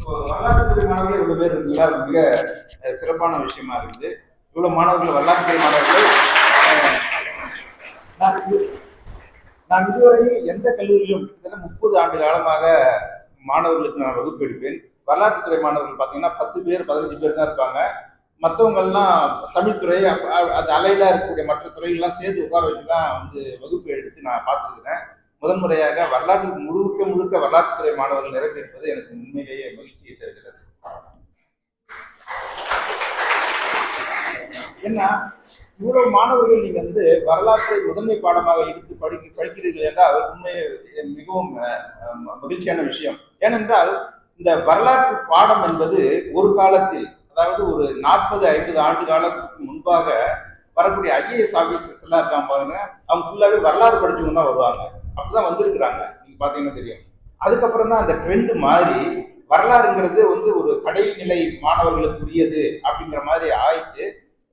வரலாற்றுத்துறை மாணவர்கள் இவ்வளவு பேர் இருக்குல்ல, மிக சிறப்பான விஷயமா இருக்குது. இவ்வளவு மாணவர்கள் வரலாற்றுத்துறை மாணவர்கள் நான் நான் இதுவரை எந்த கல்லூரியிலும் கிட்டத்தட்ட 30 ஆண்டு காலமாக மாணவர்களுக்கு நான் வகுப்பு எடுப்பேன். வரலாற்றுத்துறை மாணவர்கள் பார்த்தீங்கன்னா 10 பேர் 15 பேர் தான் இருப்பாங்க. மற்றவங்கள்லாம் தமிழ்துறை அது அலையில இருக்கக்கூடிய மற்ற துறைகள்லாம் சேர்த்து உட்கார வச்சு தான் வகுப்பு எடுத்து நான் பார்த்துருக்கிறேன். முதன்முறையாக வரலாற்று முழுக்க முழுக்க வரலாற்றுத்துறை மாணவர்கள் நிறைவேற்பது எனக்கு உண்மையிலேயே மகிழ்ச்சியை தருகிறது. ஏன்னா இவ்வளவு மாணவர்கள் நீங்க வரலாற்றை முதன்மை பாடமாக எடுத்து படிக்கிறீர்கள் என்றால் உண்மையை மிகவும் மகிழ்ச்சியான விஷயம். ஏனென்றால் இந்த வரலாற்று பாடம் என்பது ஒரு காலத்தில், அதாவது ஒரு 40-50 ஆண்டு காலத்துக்கு முன்பாக வரக்கூடிய ஐஏஎஸ் ஆபீசர்ஸ் எல்லாம் இருக்காங்க பாருங்க, அவங்க ஃபுல்லாவே வரலாறு படிச்சவங்க தான் வருவாங்க. அப்படிதான் வந்திருக்கிறாங்க, நீங்க பாத்தீங்கன்னா தெரியும். அதுக்கப்புறம் தான் அந்த ட்ரெண்ட் மாறி வரலாறுங்கிறது ஒரு கடைநிலை மாணவர்களுக்குரியது அப்படிங்கிற மாதிரி ஆயிட்டு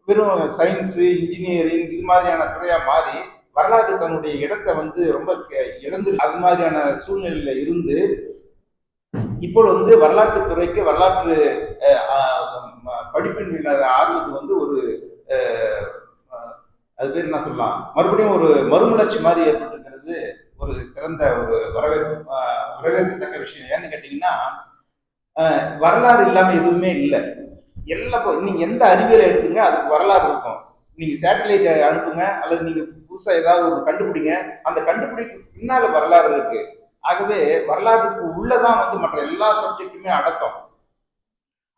வெறும் சயின்ஸ் இன்ஜினியரிங் இது மாதிரியான துறையா மாறி வரலாறு தன்னுடைய இடத்தை ரொம்ப இழந்து அது மாதிரியான சூழ்நிலையில இருந்து இப்போ வரலாற்று துறைக்கு வரலாற்று படிப்பின் ஆர்வத்து ஒரு அது பேர் என்ன சொல்லலாம், மறுபடியும் ஒரு மறுமலர்ச்சி மாதிரி ஏற்பட்டிருக்கிறது. ஒரு சிறந்த ஒரு வரவேற்கத்தக்க விஷயம். ஏன்னு கேட்டீங்கன்னா, வரலாறு இல்லாம எதுவுமே இல்லை. நீங்க எந்த அறிவியலை எடுத்துங்க அதுக்கு வரலாறு இருக்கும். நீங்க சேட்டலைட் அனுப்புங்க அல்லது நீங்க புதுசா ஏதாவது ஒரு கண்டுபிடிங்க, அந்த கண்டுபிடிப்பு பின்னால வரலாறு இருக்கு. ஆகவே வரலாறுக்கு உள்ளதான் மற்ற எல்லா சப்ஜெக்டுமே அடக்கம்.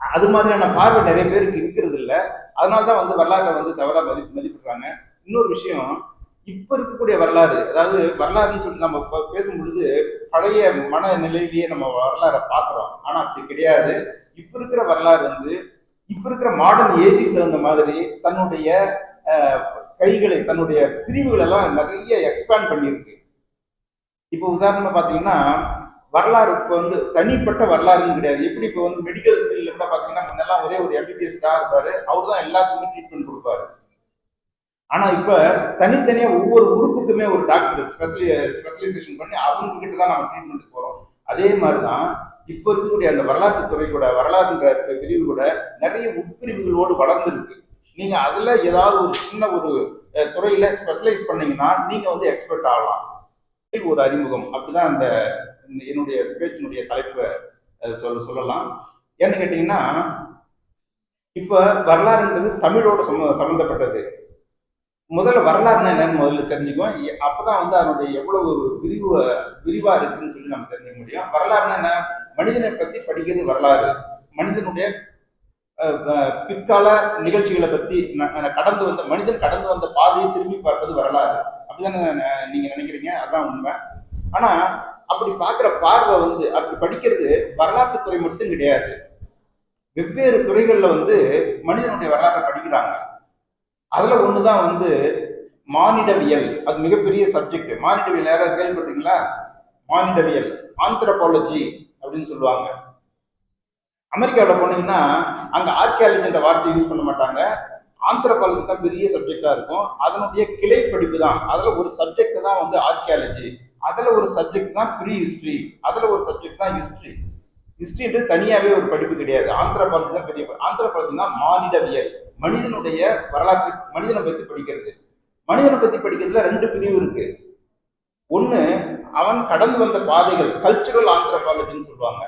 அது மாதிரியான பார்வை நிறைய பேருக்கு இருக்கிறது இல்லை. அதனாலதான் வரலாறை தவறா மதிப்பிடுறாங்க. இன்னொரு விஷயம், இப்ப இருக்கக்கூடிய வரலாறு, அதாவது வரலாறுன்னு சொல்லி நம்ம பேசும் பொழுது பழைய மனநிலையிலேயே நம்ம வரலாறை பார்க்கிறோம். ஆனா அப்படி கிடையாது. இப்ப இருக்கிற வரலாறு இப்ப இருக்கிற மாடர்ன் ஏஜுக்கு தகுந்த மாதிரி தன்னுடைய கைகளை, தன்னுடைய பிரிவுகள் எல்லாம் நிறைய எக்ஸ்பேண்ட் பண்ணியிருக்கு. இப்போ உதாரணமா பாத்தீங்கன்னா, வரலாறு இப்போ தனிப்பட்ட வரலாறுன்னு கிடையாது. எப்படி இப்போ மெடிக்கல் ஃபீல்ட்ல கூட பாத்தீங்கன்னா, முன்னெல்லாம் ஒரே ஒரு எம்பிபிஎஸ் தான் இருப்பாரு, அவர் தான் எல்லாத்துக்குமே ட்ரீட்மெண்ட் கொடுப்பாரு. ஆனா இப்ப தனித்தனியா ஒவ்வொரு உறுப்புக்குமே ஒரு டாக்டர் ஸ்பெஷலைசேஷன் பண்ணி அவங்க கிட்ட தான் நம்ம ட்ரீட்மெண்ட் போறோம். அதே மாதிரிதான் இப்ப இருக்கக்கூடிய அந்த வரலாற்று துறை கூட, வரலாறுன்ற பிரிவு கூட நிறைய உட்பிரிவுகளோடு வளர்ந்துருக்கு. நீங்க அதுல ஏதாவது ஒரு சின்ன ஒரு துறையில ஸ்பெஷலைஸ் பண்ணீங்கன்னா நீங்க எக்ஸ்பர்ட் ஆகலாம். ஒரு அறிமுகம், அப்படிதான் அந்த என்னுடைய பேச்சினுடைய தலைப்பை சொல்லலாம். ஏன்னு கேட்டீங்கன்னா, இப்ப வரலாறுன்றது தமிழோட சம்பந்தப்பட்டது. முதல்ல வரலாறுனா என்னன்னு முதல்ல தெரிஞ்சுக்குவோம். அப்பதான் அதனுடைய எவ்வளவு விரிவா இருக்குன்னு சொல்லி நம்ம தெரிஞ்சுக்க முடியும். வரலாறுனா என்ன? மனிதனை பத்தி படிக்கிறது வரலாறு. மனிதனுடைய பிற்கால நிகழ்ச்சிகளை பத்தி மனிதன் கடந்து வந்த பாதையை திரும்பி பார்ப்பது வரலாறு. அப்படிதானே நீங்க நினைக்கிறீங்க? அதான் உண்மை. ஆனா அப்படி பார்க்கிற பார்வை அப்படி படிக்கிறது வரலாற்று துறை மட்டும் கிடையாது. வெவ்வேறு துறைகள்ல மனிதனுடைய வரலாற்றை படிக்கிறாங்க. அதுல ஒண்ணுதான் மானிடவியல். அது மிகப்பெரிய சப்ஜெக்ட். மானிடவியல் யாராவது கேள்விப்பட்டீங்களா? மானிடவியல், ஆந்த்ரோபாலஜி அப்படின்னு சொல்லுவாங்க. அமெரிக்காவில் போனீங்கன்னா அங்க ஆர்கியாலஜின்ற வார்த்தை யூஸ் பண்ண மாட்டாங்க. ஆந்த்ரோபாலஜி தான் பெரிய சப்ஜெக்டா இருக்கும். அதனுடைய கிளை படிப்பு தான். அதுல ஒரு சப்ஜெக்ட் தான் ஆர்கியாலஜி. அதுல ஒரு சப்ஜெக்ட் தான் ப்ரீ ஹிஸ்டரி. அதுல ஒரு சப்ஜெக்ட் தான் ஹிஸ்டரி. ஹிஸ்டரின்றது தனியாவே ஒரு படிப்பு கிடையாது. ஆந்த்ரோபாலஜி தான் பெரிய. ஆந்த்ரோபாலஜி தான் மானிடவியல். மனிதனுடைய வரலாற்று, மனிதனை பத்தி படிக்கிறது. மனிதனை பத்தி படிக்கிறதுல 2 பிரிவு இருக்கு. ஒண்ணு, அவன் கடந்து வந்த பாதைகள், கல்ச்சுரல் ஆந்த்ரோபாலஜின்னு சொல்லுவாங்க.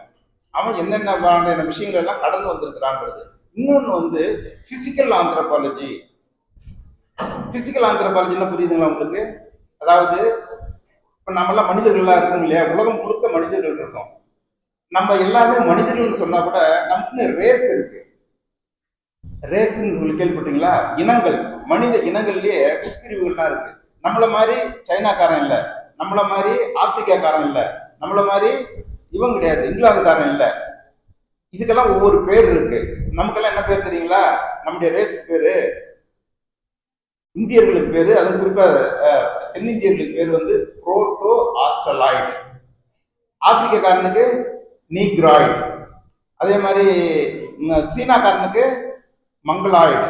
அவன் என்னென்ன விஷயங்கள் எல்லாம் கடந்து வந்திருக்கிறான்றது. இன்னொன்னு பிசிக்கல் ஆந்த்ரோபாலஜி. பிசிக்கல் ஆந்த்ரோபாலஜின்னா புரியுதுங்களா உங்களுக்கு? அதாவது இப்ப நம்ம எல்லாம் மனிதர்கள்லாம் இருக்கோம் இல்லையா? உலகம் முழுக்க மனிதர்கள் இருக்கோம். நம்ம எல்லாருமே மனிதர்கள் சொன்னா கூட நமக்கு ரேஸ் இருக்கு. ரேஸ்ன்னு கேள்விப்பட்டீங்களா? இனங்கள், மனித இனங்கள்லயே உட்பிரிவுகள்லாம் இருக்கு. நம்மள மாதிரி சைனாக்காரன் இல்லை, நம்மள மாதிரி ஆப்பிரிக்காக்காரன் இல்லை, நம்மள மாதிரி இவன் கிடையாது, இங்கிலாந்துக்காரன் இல்லை. இதுக்கெல்லாம் ஒவ்வொரு பேர் இருக்கு. நமக்கெல்லாம் என்ன பேர் தெரியுங்களா? நம்முடைய ரேஸுக்கு பேரு, இந்தியர்களுக்கு பேரு, அது குறிப்பா தென்னிந்தியர்களுக்கு பேர் புரோட்டோ ஆஸ்ட்ரலாய்டு, ஆப்பிரிக்காக்காரனுக்கு நீக்ராய்டு, அதே மாதிரி சீனாக்காரனுக்கு மங்களாய்டு.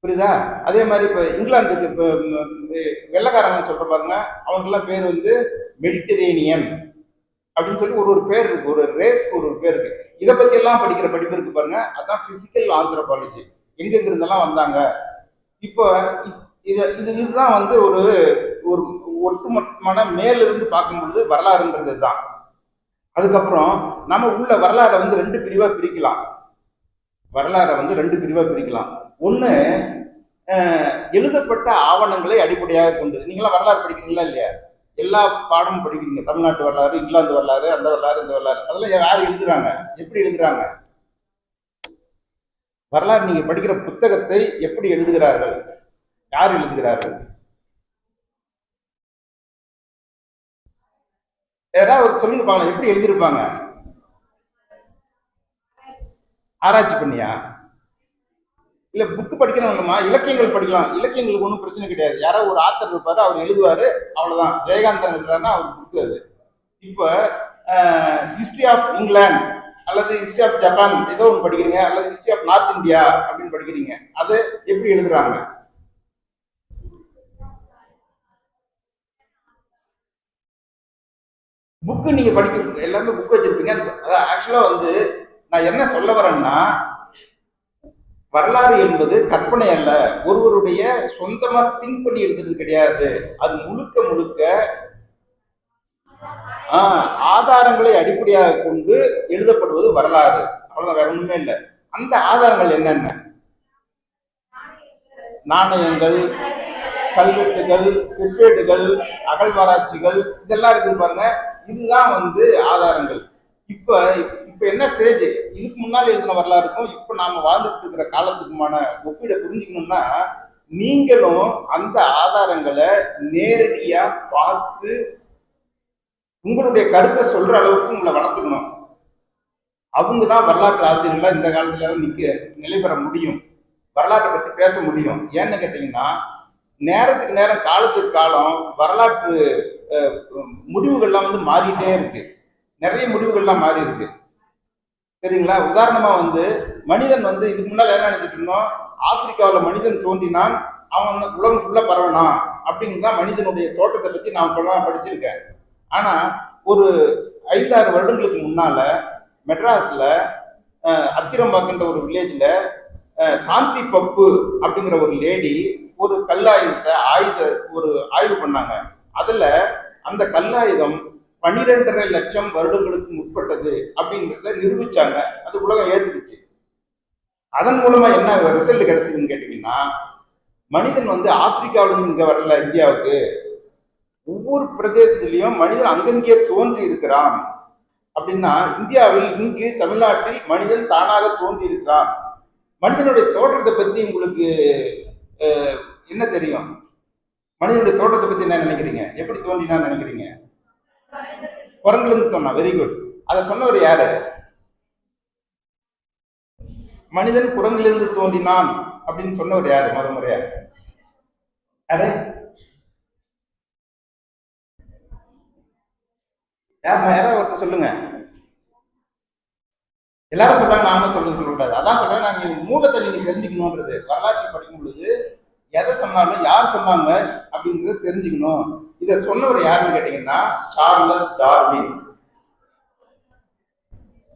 புரியுதா? அதே மாதிரி இப்ப இங்கிலாந்துக்கு இப்ப வெள்ளக்காரங்க சொல்ற பாருங்க, அவங்களுக்கெல்லாம் பேர் மெடிட்டரேனியன். அப்படின்னு சொல்லி ஒரு ஒரு பேர் இருக்கு, ஒரு ரேஸ்க்கு ஒரு ஒரு பேர் இருக்கு. இதை பத்தி எல்லாம் படிக்கிற படிப்பு இருக்கு பாருங்க, அதான் பிசிக்கல் ஆந்த்ரோபாலஜி. எங்கெங்க இருந்தெல்லாம் வந்தாங்க. இப்போ இதுதான் வந்து ஒரு ஒரு ஒட்டுமொத்தமான மேலிருந்து பார்க்கும் பொழுது வரலாறுன்றது தான். அதுக்கப்புறம் நம்ம உள்ள வரலாறை வந்து ரெண்டு பிரிவா பிரிக்கலாம். வரலாறை வந்து ரெண்டு பிரிவா பிரிக்கலாம். ஒண்ணு எழுதப்பட்ட ஆவணங்களை அடிப்படையாக கொண்டு. நீங்களாம் வரலாறு படிக்கிறீங்களா இல்லையா? எல்லா பாடமும் படிக்கிறீங்க. தமிழ்நாட்டு வரலாறு, இங்கிலாந்து வரலாறு, அந்த வரலாறு, இந்த வரலாறு. அதெல்லாம் யார் எழுதுறாங்க? எப்படி எழுதுறாங்க? வரலாறு நீங்க படிக்கிற புத்தகத்தை எப்படி எழுதுகிறார்கள்? யார் எழுதுகிறார்கள்? யாராவது சொல்லுங்க பாக்கலாம், எப்படி எழுதியிருப்பாங்க? ஆராய்ச்சி பண்ணியா? இல்ல புக்கு படிக்கிறவங்கம்மா, இலக்கியங்கள் படிக்கலாம். இலக்கியங்களுக்கு ஒன்றும் பிரச்சனை கிடையாது. யாராவது ஒரு ஆத்தர் இருப்பாரு, அவர் எழுதுவாரு, அவ்வளவுதான். ஜெயகாந்தன் எழுதுறாருன்னா அவர் புக்கு அது. இப்போ ஹிஸ்டரி ஆஃப் இங்கிலாந்து அல்லது ஹிஸ்டரி ஆஃப் ஜப்பான் ஏதோ ஒன்று படிக்கிறீங்க, அல்லது ஹிஸ்டரி ஆஃப் நார்த் இந்தியா அப்படின்னு படிக்கிறீங்க. அது எப்படி எழுதுறாங்க? புக்கு நீங்க படிக்க எல்லாமே புக் வச்சிருப்பீங்க. அதான் ஆக்சுவலா வந்து நான் என்ன சொல்ல வரேன்னா, வரலாறு என்பது கற்பனை அல்ல, ஒருவருடைய சொந்தமா திங்க் பண்ணி எழுதுறது கிடையாது. அது முழுக்க முழுக்க ஆதாரங்களை அடிப்படையாக கொண்டு எழுதப்படுவது வரலாறு. அவ்வளவுதான், வேற ஒண்ணுமே இல்லை. அந்த ஆதாரங்கள் என்னென்ன? நாணயங்கள், கல்வெட்டுகள், செப்பேடுகள், அகழ்வாராய்ச்சிகள், இதெல்லாம் இருக்குது பாருங்க. இதுதான் வந்து ஆதாரங்கள். இப்ப இப்ப என்ன ஸ்டேஜ்? இதுக்கு முன்னாடி எழுதின வரலாறுக்கும் இப்ப நாம வாழ்ந்துட்டு இருக்கிற காலத்துக்குமான ஒப்பீட புரிஞ்சுக்கணும்னா, நீங்களும் அந்த ஆதாரங்களை நேரடியா பார்த்து உங்களுடைய கருத்தை சொல்ற அளவுக்கு உங்களை வளர்த்துக்கணும். அவங்கதான் வரலாற்று ஆசிரியர்களா இந்த காலத்துல நிலை பெற முடியும், வரலாற்றை பற்றி பேச முடியும். ஏன்னு கேட்டீங்கன்னா, நேரத்துக்கு நேரம், காலத்துக்கு காலம் வரலாற்று முடிவுகள்லாம் வந்து மாறிட்டே இருக்கு. நிறைய முடிவுகள்லாம் மாறி இருக்கு, சரிங்களா? உதாரணமா வந்து மனிதன் வந்து இதுக்கு முன்னாடி என்ன நினைச்சிட்டு இருந்தோம், ஆப்பிரிக்காவில் மனிதன் தோன்றினான், அவன் உலகம் ஃபுல்லா பரவனான் அப்படிங்கிறதான் மனிதனுடைய தோற்றத்தை பத்தி நான் படிச்சிருக்கேன். ஆனா ஒரு 5-6 வருடங்களுக்கு முன்னால மெட்ராஸ்ல அத்திரம்பாக்குன்ற ஒரு வில்லேஜ்ல சாந்தி பப்பு அப்படிங்கிற ஒரு லேடி ஒரு கல்லாயுதத்தை ஒரு ஆய்வு பண்ணாங்க. அதுல அந்த கல்லாயுதம் 12.5 லட்சம் வருடங்களுக்கு முற்பட்டது அப்படிங்கிறத நிரூபிச்சாங்க. அது உலகம் ஏத்துக்குச்சு. அதன் மூலமா என்ன ரிசல்ட் கிடைச்சதுன்னு கேட்டீங்கன்னா, மனிதன் வந்து ஆப்பிரிக்காவில இருந்து இங்க வரல இந்தியாவுக்கு, ஒவ்வொரு பிரதேசத்திலையும் மனிதன் அங்கங்கே தோன்றி இருக்கிறான். அப்படின்னா இந்தியாவில் இங்கு தமிழ்நாட்டில் மனிதன் தானாக தோன்றி இருக்கிறான். மனிதனுடைய தோற்றத்தை பத்தி உங்களுக்கு என்ன தெரியும்? மனிதனுடைய தோற்றத்தை பத்தி என்ன நினைக்கிறீங்க? எப்படி தோன்றினா நினைக்கிறீங்க? குரங்குல இருந்து தோணா. Very good. அதை சொன்னவர் யாரு? மனிதன் குரங்கிலிருந்து தோன்றினான் அப்படின்னு சொன்னவர் யாரு? முறையா யாரு? யாராவது ஒருத்தர் சொல்லுங்க. எல்லாரும் சொல்றாங்க, நானும் சொல்லக்கூடாது. அதான் சொல்றேன், நாங்க மூலத்தை நீங்க தெரிஞ்சுக்கணும்ன்றது. வரலாற்றை படிக்கும் பொழுது எதை சொன்னாலும் யார் சொன்னாங்க அப்படிங்கிறத தெரிஞ்சுக்கணும். இதை சொன்னவர் யாருன்னு கேட்டீங்கன்னா சார்லஸ் டார்வின்.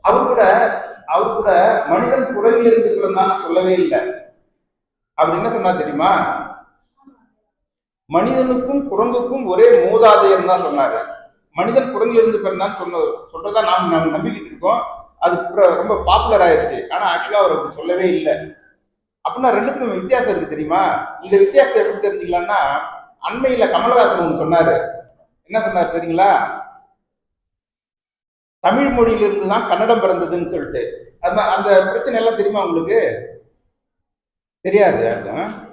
அவர் கூட மனிதன் குரங்கில் இருந்து பிறந்தான் சொல்லவே இல்லை. அவர் என்ன சொன்னா தெரியுமா? மனிதனுக்கும் குரங்குக்கும் ஒரே மூதாதையர் தான் சொன்னாரு. மனிதன் குரங்கில் இருந்து பிறந்தான் சொல்றதா நாம் நம்பிக்கிட்டு இருக்கோம். அது ரொம்ப பாப்புலர் ஆயிடுச்சு. ஆனா ஆக்சுவலா அவர் அப்படி சொல்லவே இல்லை. அப்படின்னா ரெண்டுத்துக்கும் வித்தியாசம் இருக்கு, தெரியுமா? இந்த வித்தியாசத்தை எப்படி தெரிஞ்சுக்கலாம்னா, அண்மையில கமலஹாசன் சொன்னாரு. என்ன சொன்னாரு தெரியுங்களா? தமிழ் மொழியிலிருந்து தான் கன்னடம் பிறந்ததுன்னு சொல்லிட்டு. அந்த பிரச்சனை எல்லாம் தெரியுமா உங்களுக்கு? தெரியாது யாருக்கும்.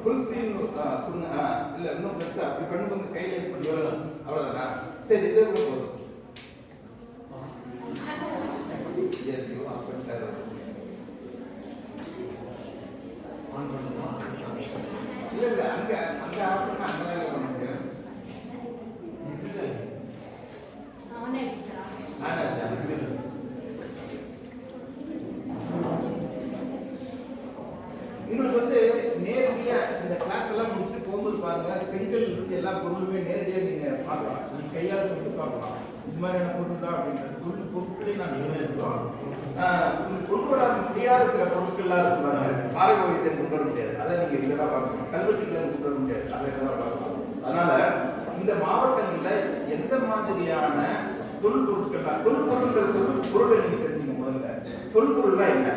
ஃபுல் ஸ்க்ரீன் இல்லை, இன்னும் பெருசா அப்படி பண்ணி வந்து கையில் பண்ணி அவ்வளோதானா? சரி, இது போதும். இல்லை இல்லை, அங்கே ஆப்ஷன் அங்கதான் பண்ண முடியும். கிளாஸ் எல்லாம் முடிச்சுட்டு போகும்போது பாருங்க, செங்கல் இருந்து எல்லா பொருளுமே நேரடியாக நீங்க பார்க்கலாம், நீங்க கையால் தொட்டு பார்க்கலாம். இது மாதிரியான பொருள் தான் அப்படின்றது பொருட்களே நாங்கள் இருக்கிறோம். கொண்டு வர முடியாத சில பொருட்கள்லாம் இருக்கிறாங்க. பாறை ஓவியத்தை கொண்டு வர முடியாது, அதை நீங்க இதெல்லாம் பார்க்கணும். கல்வெட்டுகளை கொண்டு வர முடியாது, அதை இதெல்லாம் பார்க்கலாம். அதனால இந்த மாவட்டங்களில் எந்த மாதிரியான தொல்பொருட்கள், தொல்பொருள்ன்றது பொருளை நீங்க தெரிஞ்சுங்க. முதல்ல தொல்பொருள்னா என்ன?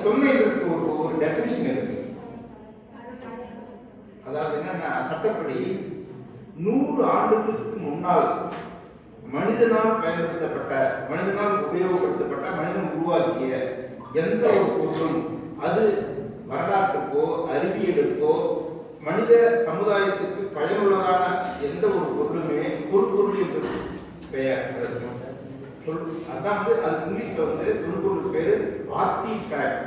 தொன்மைன்றதுக்கு ஒரு டெஃபினிஷன் இருக்கு. அதாவது என்னன்னா, சட்டப்படி 100 ஆண்டுகளுக்கு முன்னால் மனிதனால் பயன்படுத்தப்பட்ட, மனிதனால் உபயோகப்படுத்தப்பட்ட, மனிதன் உருவாக்கிய எந்த ஒரு பொருளும் அது வரலாற்றுக்கோ அறிவியலுக்கோ மனித சமுதாயத்துக்கு பயனுள்ளதான எந்த ஒரு பொருளுமே தொல்பொருள் என்று பெயர். அதான் அது இங்கிலீஷ்ல தொல்பொருள் பேரு ஆர்டிஃபேக்ட்.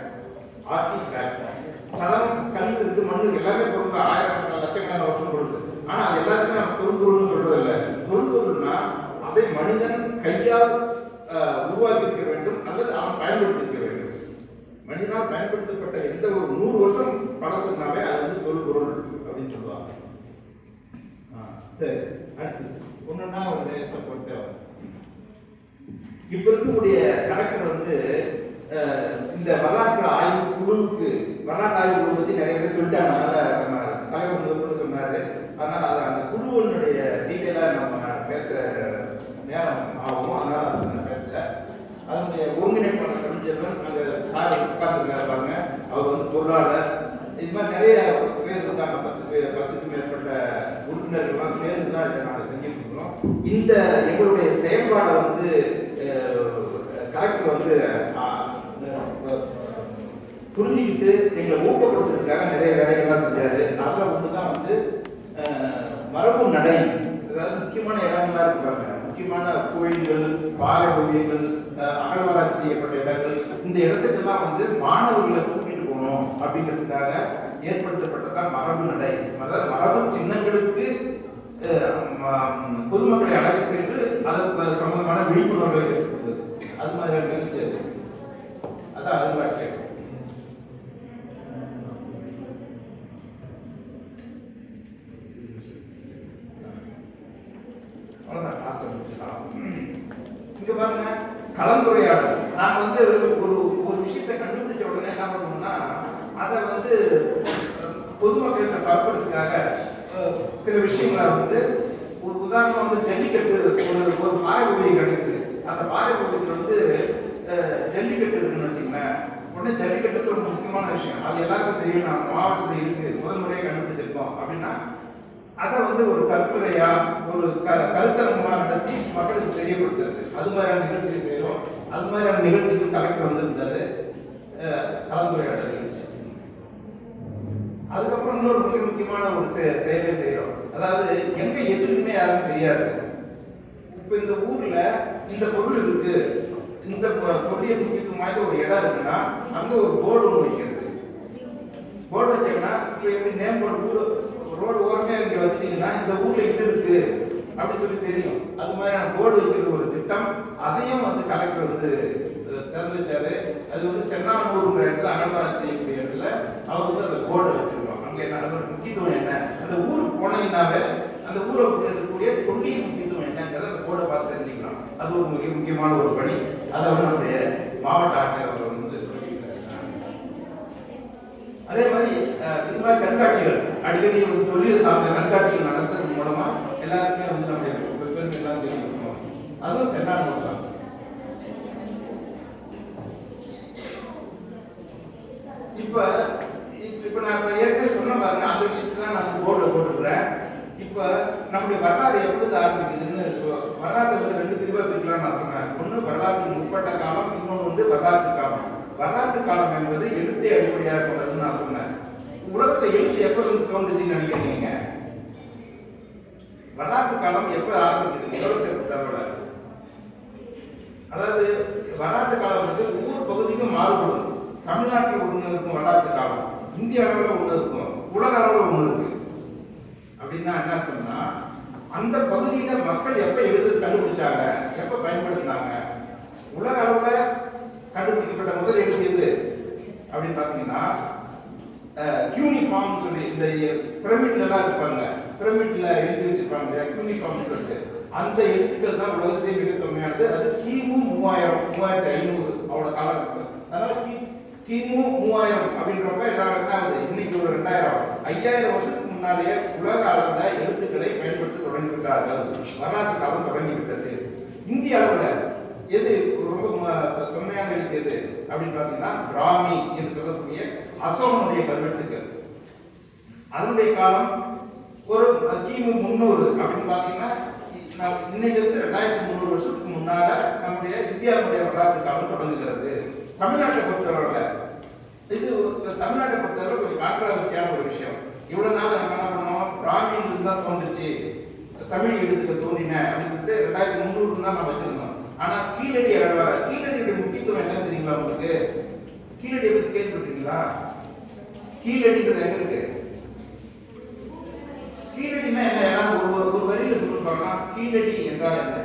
சலம், கல் இருக்கு, மண்ணு எல்லாமே பொருள், ஆயிரக்கணக்கான லட்சக்கணக்கான வருஷம் பொருள். ஆனா அது எல்லாருமே நம்ம தொல்பொருள்னு சொல்றது இல்லை. தொல்பொருள்னா அதை மனிதன் கையால் உருவாக்கி இருக்க வேண்டும் அல்லது அவன் பயன்படுத்தி இருக்க வேண்டும். மனிதனால் பயன்படுத்தப்பட்ட எந்த ஒரு 100 வருஷம் பழசுனாவே அது தொல்பொருள் அப்படின்னு சொல்லுவாங்க. சரி, அடுத்து ஒண்ணுன்னா ஒரு நேசம் போட்டு இப்ப இருக்கக்கூடிய கலெக்டர் இந்த வரலாற்று ஆய்வு குழுவுக்கு, வரலாற்று ஆய்வு குழு பத்தி நிறைய பேர் சொல்லிட்டாங்க. அதனால நம்ம தலைவர் கூட சொன்னாரு. அதனால அந்த குழுவினுடைய டீட்டெயிலா நம்ம பேச நேரம் ஆகும். அதனால அதை நான் பேசல. அதனுடைய ஒருங்கிணைப்பாளர் தமிழ்ச்செல்வன் அங்க சார் உட்கார்ந்துருக்காங்க. அவர் பொருளாளர், இது மாதிரி நிறைய பேர் இருக்காங்க. 10க்கும் மேற்பட்ட உறுப்பினர்கள்லாம் சேர்ந்து தான் இதை நாங்கள் செஞ்சுட்டு இருக்கிறோம். இந்த எங்களுடைய செயல்பாடை கலெக்டர் புரிஞ்சுக்கிட்டு எங்களை ஊக்கப்படுத்துறதுக்காக நிறைய வேலைகள்லாம் செஞ்சாரு. அதில் ஒன்றுதான் மரபு நடை. அதாவது முக்கியமான இடங்கள்லாம் இருக்காங்க, முக்கியமான கோயில்கள், பாறை ஓவியங்கள், அகழ்வாராய்ச்சி செய்யப்பட்ட இடங்கள். இந்த இடத்துக்கெல்லாம் மாணவர்களை கூட்டிட்டு போகணும் அப்படிங்கிறதுக்காக ஏற்படுத்தப்பட்டதான் மரபு நடை. அதாவது மரபு சின்னங்களுக்கு பொதுமக்களை அழைத்து சென்று அதற்கு சம்பந்தமான விழிப்புணர்வை ஏற்படுத்துவது. அது மாதிரி நிகழ்ச்சி அதான் அருங்காட்சியகம். இங்க பாருங்க, கலந்துரையாடல். நாங்க ஒரு விஷயத்தை கண்டுபிடிச்ச உடனே என்ன பண்ணுவோம்னா, அதை பொதுமக்களை பரப்புறதுக்காக சில விஷயங்களை ஒரு உதாரணமா ஜல்லிக்கட்டு, ஒரு பாறை ஓவியம் கிடைக்குது. அந்த பாறை ஓவியத்தில் ஜல்லிக்கட்டு இருக்குன்னு வச்சுங்களேன். உடனே ஜல்லிக்கட்டு ஒரு முக்கியமான விஷயம், அது எல்லாருக்கும் தெரியும். நம்ம மாவட்டத்தில் இருக்கு, முதல் முறையை கண்டுபிடிச்சிருக்கோம் அப்படின்னா அதை ஒரு கற்புரையா ஒரு கருத்தரங்கமாக நடத்தி மக்களுக்கு தெரியப்படுத்துறது. அது மாதிரியான நிகழ்ச்சியை செய்யறோம். அது மாதிரியான நிகழ்ச்சிக்கு கலெக்டர் வந்திருந்தாரு, கலந்துரையாடல் நிகழ்ச்சி. அதுக்கப்புறம் இன்னொரு முக்கியமான ஒரு செயலை செய்யறோம். அதாவது எங்க எதுவுமே யாரும் தெரியாது. இப்ப இந்த ஊர்ல இந்த பொருள் இருக்கு, இந்த பொருளிய முக்கியத்துவம் வாய்ந்த ஒரு இடம் இருக்குன்னா அங்க ஒரு போர்டு ஒன்று வைக்கிறது. போர்டு வச்சீங்கன்னா இப்போ எப்படி நேம் போர்டு ரோடு ஓரமே இங்க வச்சுட்டீங்கன்னா இந்த ஊர்ல இது இருக்கு அப்படின்னு சொல்லி தெரியும். அது மாதிரியான போர்டு வைக்கிறது ஒரு திட்டம். அதையும் கலெக்டர் திறந்து வச்சாரு. அது சென்னானூர்ங்கிற இடத்துல அகழ்வாராய்ச்சி செய்யக்கூடிய இடத்துல அவர் அந்த போர்டை வச்சிருக்கோம். அங்க என்ன முக்கியத்துவம் என்ன, அந்த ஊருக்கு போனீங்கன்னாவே அந்த ஊரை இருக்கக்கூடிய தொல்லியல் முக்கியத்துவம் என்னங்கிறத அந்த போர்டை பார்த்து தெரிஞ்சுக்கலாம். அது ஒரு மிக முக்கியமான ஒரு பணி. அதை நம்முடைய மாவட்ட ஆட்சியர் அவர் அதே மாதிரி இது மாதிரி கண்காட்சிகள், அடிக்கடி தொழில் சார்ந்த கண்காட்சிகள் நடத்துறது மூலமா எல்லாருக்குமே நம்முடைய பெருமை எல்லாம் தெரிஞ்சுக்கணும். அதுவும் சென்னானூர் தான். இப்ப நான் ஏற்கனவே சொன்ன பாருங்க, அந்த விஷயத்தை தான் நான் போர்டில் போட்டுக்கிறேன். இப்ப நம்முடைய வரலாறு எப்படி ஆரம்பிக்குதுன்னு வரலாற்று 2 பிரிவாக பிரிக்கலாம் நான் சொன்னேன். ஒன்று வரலாற்று முற்பட்ட காலம், இன்னொன்று வரலாற்று காலம். வரலாற்று காலம் என்பது எழுத்தை அடிப்படையாக கொண்டதுன்னு நான் சொன்னேன். உலகத்துல எழுத்து எப்ப தோன்றுச்சுன்னு நினைக்கிறீங்க? வரலாற்று காலம் எப்ப ஆரம்பிக்குது உலகத்தை தவிர? அதாவது வரலாற்று காலம் ஒவ்வொரு பகுதிக்கும் மாறுபடும். தமிழ்நாட்டில் ஒன்று இருக்கும் வரலாற்று காலம், இந்திய அளவில் ஒன்று இருக்கும், உலக அளவில் ஒன்று இருக்கு. அப்படின்னா என்ன அர்த்தம்னா, அந்த பகுதியில மக்கள் எப்ப எழுத்து கண்டுபிடிச்சாங்க, எப்ப பயன்படுத்தினாங்க, உலக அளவுல கண்டுபிடிக்கப்பட்ட முதல் எழுத்து எது? அப்படின்னு பார்த்தீங்கன்னா கியூனிஃபார்ம் சொல்லி இந்த பிரமிட்ல எல்லாம் இருப்பாங்க, பிரமிட்ல எழுதி வச்சிருப்பாங்க கியூனிஃபார்ம் சொல்லிட்டு அந்த எழுத்துக்கள் தான் உலகத்திலே மிக தொன்மையானது. அது கிமு 3000 3500 அவ்வளோ காலம் இருக்கு. அதனால கிமு 3000 அப்படின்றப்ப என்ன ஆகுது, இன்னைக்கு ஒரு 2000 5000 வருஷத்துக்கு முன்னாடியே உலக அளந்த எழுத்துக்களை பயன்படுத்த தொடங்கிவிட்டார்கள். வரலாற்று காலம் தொடங்கிவிட்டது. இந்திய அளவில் எது ரொம்ப தொன்மையான எழுத்து எது அப்படின்னு பார்த்தீங்கன்னா பிராமி என்று சொல்லக்கூடிய அசோகனுடைய கல்வெட்டுக்கள். அதனுடைய காலம் ஒரு கிமு 300 அப்படின்னு பார்த்தீங்கன்னா இன்னைக்கு 2300 வருஷத்துக்கு முன்னால நம்முடைய இந்தியாவுடைய வரலாற்று காலம் தொடங்குகிறது. தமிழ்நாட்டை பொறுத்தவரை இது தமிழ்நாட்டை பொறுத்தவரை கொஞ்சம் கான்ட்ராவர்சியான ஒரு விஷயம். இவ்வளவு நாள் நம்ம என்ன பண்ணோம், பிராமியில் தான் தோன்றுச்சு, தமிழ் எழுத்துக்கள் தோன்றின அப்படின்னு 2300 தான் நம்ம வச்சிருந்தோம். ஆனா கீழடி வர கீழடியுடைய முக்கியத்துவம் என்ன தெரியுங்களா உங்களுக்கு? கீழடியை பத்தி கேள்விப்பட்டீங்களா? கீழடின்றது எங்க இருக்கு? கீழடினா என்ன? ஏதாவது ஒரு வரியில சொல்லுவாங்க, கீழடி என்றால் என்ன?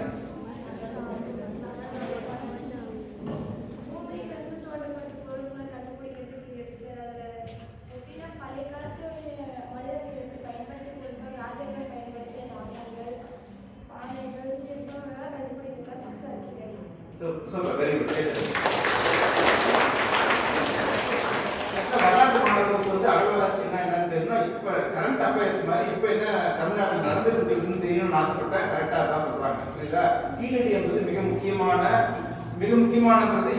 வரலாற்று மாணவர்களுக்கு வந்து அகழ்வாராய்ச்சின்னா என்னன்னு தெரியும். இப்ப கரண்ட் அஃபேர்ஸ் மாதிரி இப்ப என்ன தமிழ்நாட்டில் நடந்துட்டு இருக்குன்னு தெரியணும்னு ஆசைப்பட்டேன். கரெக்டா தான் சொல்றாங்க. சரிங்களா? கீழடி என்பது மிக முக்கியமானது.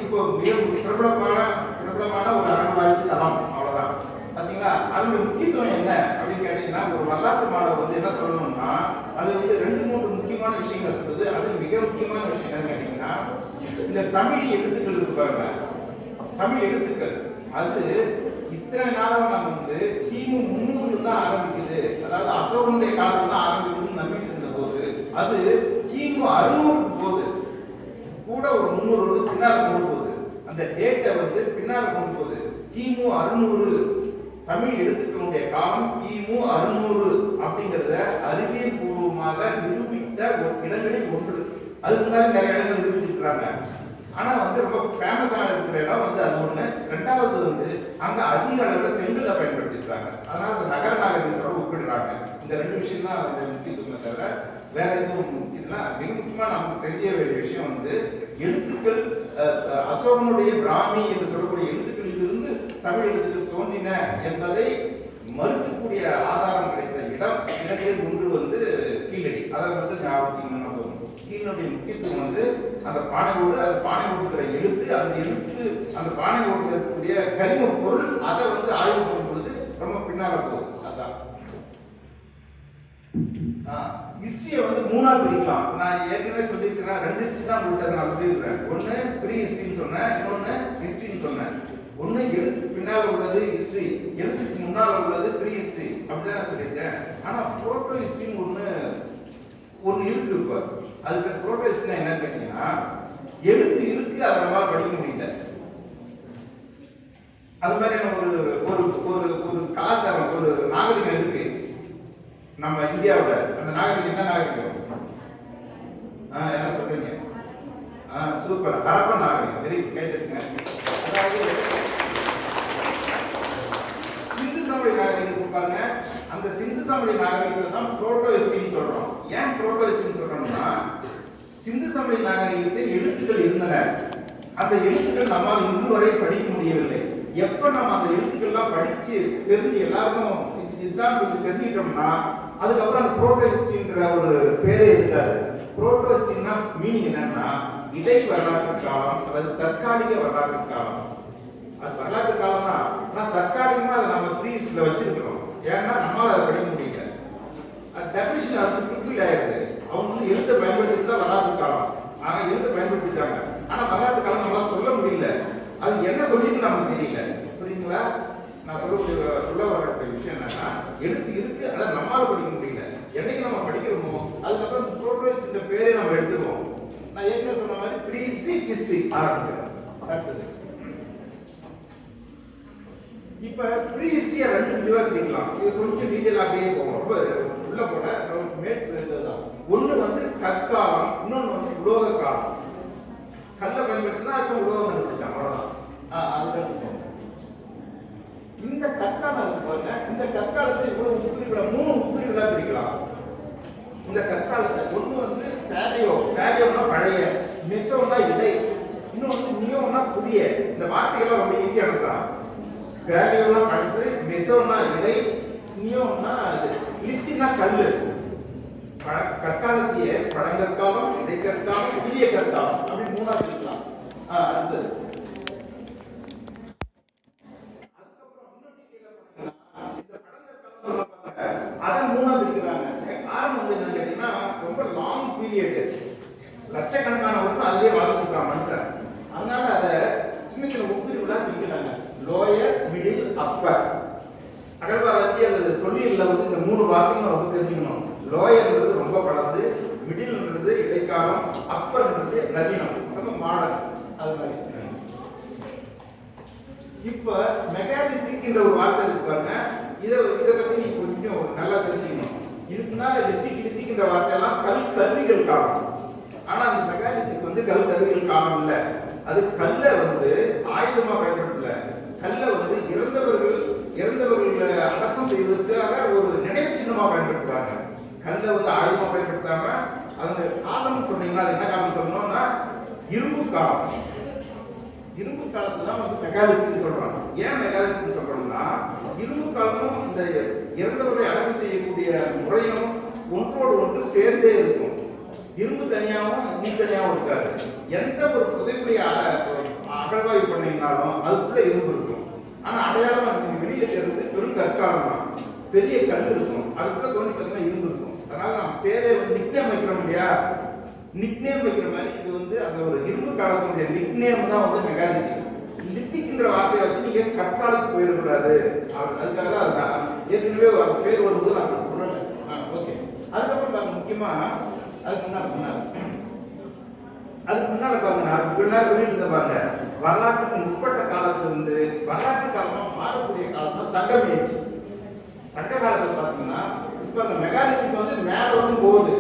இப்போ மிக பிரபலமான ஒரு அகழ்வாய்வு தளம். அவ்வளவுதான். பாத்தீங்களா? அதனுடைய முக்கியத்துவம் என்ன அப்படின்னு கேட்டீங்கன்னா, ஒரு வரலாற்று மாணவர் வந்து என்ன சொல்லணும்னா, அது வந்து 2-3 முக்கியமான விஷயங்கள் சொல்லுது. அது மிக முக்கியமான விஷயம் என்னன்னு கேட்டீங்கன்னா, இந்த தமிழ் எழுத்துக்கள் இருக்கு பாருங்க, தமிழ் எழுத்துக்கள் அது இத்தனை நாளாக நம்ம வந்து கிமு 300 தான் ஆரம்பிக்குது, அதாவது அசோகனுடைய காலத்துல தான் ஆரம்பிக்குதுன்னு நம்பிட்டு இருந்த போது அது கிமு 600 போகுது. கூட ஒரு 300 பின்னால கொண்டு போகுது. அந்த டேட்டை வந்து பின்னால கொண்டு போகுது. கிமு 600 தமிழ் எழுத்துக்களுடைய காலம் கிமு 600 அப்படிங்கிறத அறிவியல் பூர்வமாக நிரூபித்த ஒரு இடங்களில் ஒன்று. அதுக்கு முன்னாடி நிறைய இடங்கள் நிரூபிச்சிருக்கிறாங்க. ஆனா வந்து ரொம்ப ஃபேமஸான இருக்கிற இடம் வந்து அது ஒண்ணு. ரெண்டாவது வந்து அங்க அதிக அளவில் செங்கலை பயன்படுத்திருக்காங்க. அதனால அந்த நகர நாகரிகத்தோட ஒப்பிடுறாங்க. இந்த 2 விஷயம் தான் அந்த முக்கியத்துவம் தவிர வேற எதுவும் முக்கியம்னா, மிக முக்கியமா நமக்கு தெரிய வேண்டிய விஷயம் வந்து எழுத்துக்கள் அசோகனுடைய பிராமி என்று சொல்லக்கூடிய எழுத்துக்களிலிருந்து தமிழ் எழுத்துக்கள் தோன்றின என்பதை மறுக்கக்கூடிய ஆதாரம் கிடைத்த இடம் இரண்டில் ஒன்று வந்து கீழடி. அதை வந்து ஞாபகத்துக்கு போகும். கீழனுடைய முக்கியத்துவம் வந்து அந்த பானையோடு, அந்த பானை ஓட்டுகிற எழுத்து, அந்த எழுத்து அந்த பானை ஓட்டு இருக்கக்கூடிய கரிம பொருள், அதை வந்து ஆய்வு பண்ணும் பொழுது ரொம்ப பின்னால போகும். அதான் ஹிஸ்டரியை வந்து 3ஆ பிரிக்கலாம். நான் ஏற்கனவே சொல்லியிருக்கிறேன், 2 ஹிஸ்டரி தான் உங்கள்கிட்ட நான் சொல்லியிருக்கிறேன். ஒன்று ப்ரீ ஹிஸ்டரின்னு சொன்னேன், இன்னொன்று ஹிஸ்டரின்னு சொன்னேன். ஒன்று எழுத்துக்கு பின்னால் உள்ளது ஹிஸ்டரி, எழுத்துக்கு முன்னால் உள்ளது ப்ரீ ஹிஸ்டரி, அப்படிதான் நான் சொல்லியிருக்கேன். ஆனால் புரோட்டோ ஹிஸ்டரின்னு ஒன்று இருக்கு. இப்போ அதுக்கு புரோட்டோ ஹிஸ்டரினா என்னன்னு கேட்டீங்கன்னா, எழுத்து இருக்கு, அதை நம்மளால் படிக்க முடியல. அது மாதிரியான ஒரு கலாச்சாரம், ஒரு நாகரிகம் இருக்கு நம்ம இந்தியாவோட. அந்த நாகரிகம் என்ன நாகரிகம்? என்ன சொல்றீங்க? சூப்பர், ஹரப்பா நாகரிகம். வெரி கேட்டுருங்க. அதாவது சிந்து சமவெளி நாகரிகம் பாருங்க. அந்த சிந்து சமவெளி நாகரிகத்தை தான் புரோட்டோ ஹிஸ்டரின்னு சொல்றோம். ஏன் புரோட்டோ ஹிஸ்டரின்னு சொல்றோம்னா, சிந்து சமவெளி நாகரிகத்தில் எழுத்துக்கள் இருந்தன. அந்த எழுத்துக்கள் நம்மால் இன்று வரை படிக்க முடியவில்லை. எப்ப நம்ம அந்த எழுத்துக்கள்லாம் படிச்சு தெரிஞ்சு எல்லாருக்கும் இதுதான் தெரிஞ்சிட்டோம்னா, அதுக்கப்புறம் அந்த புரோட்டோ ஹிஸ்டரின்ற ஒரு பேரே இருக்காது. புரோட்டோ ஹிஸ்டரினா மீனிங் என்னன்னா, இடை வரலாற்று காலம், அதாவது தற்காலிக வரலாற்று காலம். அது வரலாற்று காலம் தான், ஆனால் தற்காலிகமா அதை நம்ம ப்ரீஸ்ல வச்சிருக்கிறோம். ஏன்னா நம்மளால அதை படிக்க முடியல. அது டெபினிஷன் அது ஃபுல்ஃபில் ஆயிடுது. அவங்க வந்து எழுத்தை பயன்படுத்திட்டு தான் வரலாற்று காலம். ஆனா எழுத்தை பயன்படுத்திட்டாங்க, ஆனா வரலாற்று காலம் நம்மளால சொல்ல முடியல. அது என்ன சொல்லிட்டு நமக்கு தெரியல. புரியுதுங்களா? நான் சொல்ல வரக்கூடிய விஷயம் என்னன்னா, எழுத்து இருக்கு, ஆனால் நம்மளால படிக்க முடியல. என்னைக்கு நம்ம படிக்கிறோமோ அதுக்கப்புறம் புரோட்டோஸ் இந்த பேரை நம்ம எடுத்துக்குவோம். நான் ஏற்கனவே சொன்ன மாதிரி ப்ரீ ஹிஸ்டரி, ஹிஸ்டரி ஆரம்பிக்கிறேன். அடுத்தது இப்ப ப்ரீ ஹிஸ்டரியை 2 பிரிவா பிரிக்கலாம். இது கொஞ்சம் டீட்டெயில் அப்படியே போகும். ரொம்ப உள்ள போட மேற்தான். ஒண்ணு வந்து கற்காலம், இன்னொன்னு வந்து உலோக காலம். கல்லை பயன்படுத்தினா இப்போ உலோகம் கண்டுபிடிச்சாங்க, அவ்வளவுதான். அதுக்கு இந்த கற்காலம் இருப்பாங்க, இந்த கற்காலத்தை இவ்வளவு உட்பிரிவுகளா 3 உட்பிரிவுகளா பிரிக்கலாம். இந்த கற்காலத்தை ஒண்ணு வந்து பேலியோனா பழைய, மெசோனா இடை, இன்னொன்று நியோனா புதிய. இந்த வார்த்தைகள்லாம் ரொம்ப ஈஸியானது தான். பேலியோனா பழசு, மெசோனா இடை, நியோனா லித்தினா கல்லு. கற்காலத்தையே பழங்கற்காலம், இடைக்கற்காலம், புதிய கற்காலம் அப்படின்னு 3ஆ பிரிக்கலாம். அடுத்தது அதான் 3ஆ பிரிக்கிறாங்க. காரணம் வந்து என்னன்னு கேட்டீங்கன்னா, ரொம்ப லாங் பீரியட், லட்சக்கணக்கான வருஷம் அதுலயே வாழ்ந்துருக்கான் மனுஷன். அதனால அதை சின்ன சின்ன உட்பிரிவுகளா பிரிக்கிறாங்க. Lower, middle, upper. அகழ்வாராய்ச்சி அல்லது தொழிலில் வந்து இந்த 3 வார்த்தையும் ரொம்ப தெரிஞ்சுக்கணும். லோயர்ன்றது ரொம்ப பழசு, மிடில்ன்றது இடைக்காலம், அப்பர்ன்றது நவீனம், ரொம்ப மாடர்ன். அது மாதிரி இப்ப மெகாலித்திக் என்ற ஒரு வார்த்தை இருக்காங்க. இதை பத்தி நீ கொஞ்சம் நல்லா தெரிஞ்சுக்கணும். இதுக்கு முன்னால லித்திக் என்ற வார்த்தையெல்லாம் கருவிகள் காலம். ஆனா அந்த மெகாலித்திக் வந்து கருவிகள் காலம் இல்ல. அது கல்ல வந்து ஆயுதமா பயன்படுத்தல. கல்ல வந்து இறந்தவர்கள் அடக்கம் செய்வதற்காக ஒரு நினைவு சின்னமா பயன்படுத்துறாங்க. கல்ல வந்து ஆயுதமா பயன்படுத்தாம அதோட காலம் சொன்னீங்கன்னா அது என்ன காலம் சொல்லணும்னா இரும்பு காலம். இரும்பு காலத்தை தான் வந்து மெகாலித்திக்னு சொல்றாங்க. ஏன் மெகாலித்திக்னு சொல்றோம்னா, இரும்பு காலமும் இந்த இறந்தவரை அடக்கம் செய்யக்கூடிய முறையும் ஒன்றோடு ஒன்று சேர்ந்தே இருக்கும். இரும்பு தனியாகவும் நீ தனியாகவும் இருக்காது. எந்த ஒரு புதைக்குடைய அகழ்வாய்வு பண்ணீங்கனாலும் அதுக்குள்ள இரும்பு இருக்கும். ஆனா அடையாளமா நீங்க வெளியில இருந்து பெரும் கற்காலம் தான், பெரிய கல் இருக்கும், அதுக்குள்ள தோண்டி பார்த்தீங்கன்னா இரும்பு இருக்கும். அதனால நம்ம பேரே நிக்நேம் வைக்கிறோம் இல்லையா, நிக்நேம் வைக்கிற மாதிரி இது வந்து அந்த ஒரு இரும்பு காலத்துடைய நிக்நேம் தான் வந்து மெகாலித்திக். லித்திக்ன்ற வார்த்தையை வச்சு நீங்க கற்காலத்துக்கு போயிடக்கூடாது, அதுக்காக தான் அதுதான் ஏற்கனவே பேர் வரும்போது நான் சொல்லலை. ஓகே. அதுக்கப்புறம் பாருங்க, முக்கியமா அதுக்கு முன்னால பாருங்க, பின்னாடி சொல்லிட்டு இருந்த பாருங்க, வரலாற்றுக்கு முற்பட்ட காலத்துல இருந்து வரலாற்று காலமா மாறக்கூடிய காலம் தான் சங்கம் ஏஜ். சங்க காலத்துல பாத்தீங்கன்னா இப்ப அந்த மெகாலித்திக் வந்து மேல வந்து போகுது,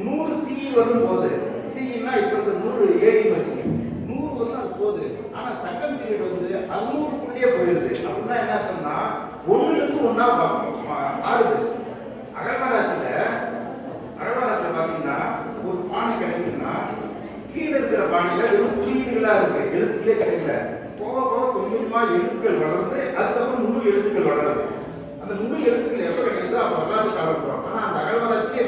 100 CE வரும் போகுது. CEனா இப்ப இந்த 100 AD வச்சு 100 வந்து அது போகுது. ஆனா சங்கம் பீரியட் வந்து 600க்குள்ளேயே போயிடுது. அப்படின்னா என்ன அர்த்தம்னா ஒண்ணுல இருந்து ஒண்ணா மாறுது. அகழ்வாராய்ச்சியில பாத்தீங்கன்னா ஒரு பானை கிடைக்குதுன்னா கீழே இருக்கிற பானையில வெறும் குறியீடுகளா இருக்கு, எழுத்துக்களே கிடைக்கல. போக போக கொஞ்சமா எழுத்துக்கள் வளர்ந்து அதுக்கப்புறம் முழு எழுத்துக்கள் வளருது. அந்த முழு எழுத்துக்கள் எப்ப கிடைக்குதோ அப்ப வரலாற்று காலம் போறோம். ஆனா அந்த அகழ்வாராய்ச்சி